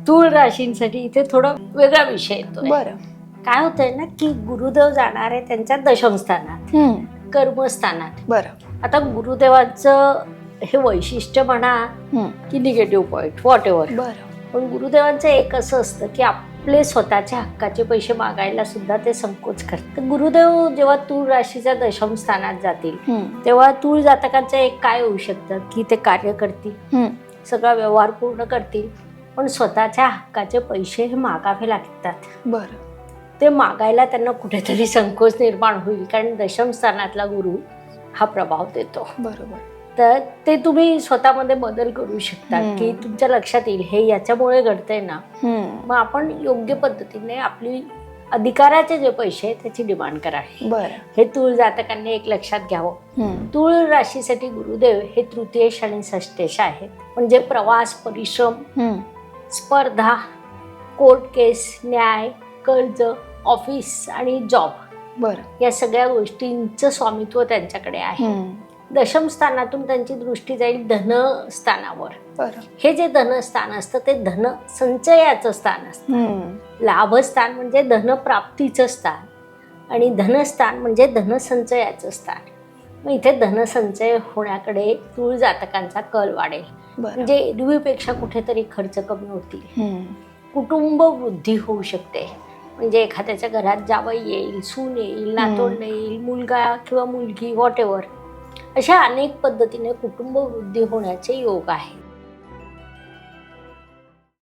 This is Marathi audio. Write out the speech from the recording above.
तूळ राशींसाठी इथे थोडा वेगळा विषय येतोय. बरं. काय होतंय ना की गुरुदेव जाणार आहे त्यांच्या दशमस्थानात, कर्मस्थानात. बरं. आता गुरुदेवांचं हे वैशिष्ट्य म्हणा की निगेटिव्ह पॉइंट व्हॉट एव्हर, बरं. पण गुरुदेवांचं एक असं असतं की आपले स्वतःच्या हक्काचे पैसे मागायला सुद्धा ते संकोच करतात. गुरुदेव जेव्हा तूळ राशीच्या दशम स्थानात जातील तेव्हा तूळ जातकांचं एक काय होऊ शकतं की ते कार्य करतील, सगळा व्यवहार पूर्ण करतील, पण स्वतःच्या हक्काचे पैसे हे मागावे लागतात. बरं. ते मागायला त्यांना कुठेतरी संकोच निर्माण होईल, कारण दशम स्थानातला गुरु हा प्रभाव देतो. बरोबर. तर ते तुम्ही स्वतःमध्ये बदल करू शकता की तुमच्या लक्षात येईल हे याच्यामुळे घडतंय ना, मग आपण योग्य पद्धतीने आपली अधिकाराचे जे पैसे आहेत त्याची डिमांड करावी. बरं. हे तूळ जातकांनी एक लक्षात घ्यावं. तूळ राशीसाठी गुरुदेव हे तृतीयेश आणि षष्ठेश आहेत, म्हणजे प्रवास, परिश्रम, स्पर्धा, कोर्ट केस, न्याय, कर्ज, ऑफिस आणि जॉब, बरं. या सगळ्या गोष्टींचं स्वामित्व त्यांच्याकडे आहे. दशम स्थानातून त्यांची दृष्टी जाईल धनस्थानावर. बरं. हे जे धनस्थान असतं ते धन संचयाचं स्थान असतं. लाभस्थान म्हणजे धनप्राप्तीचं स्थान आणि धनस्थान म्हणजे धनसंचयाचं स्थान. मग इथे धनसंचय होण्याकडे तूळ जातकांचा कल वाढेल. म्हणजे एरवीपेक्षा कुठेतरी खर्च कमी होतील, कुटुंब वृद्धी होऊ शकते. म्हणजे एखाद्याच्या घरात जावई येईल, सून येईल, नातवंड येईल, मुलगा किंवा मुलगी व्हॉट एव्हर, अशा अनेक पद्धतीने कुटुंब वृद्धी होण्याचे योग आहेत.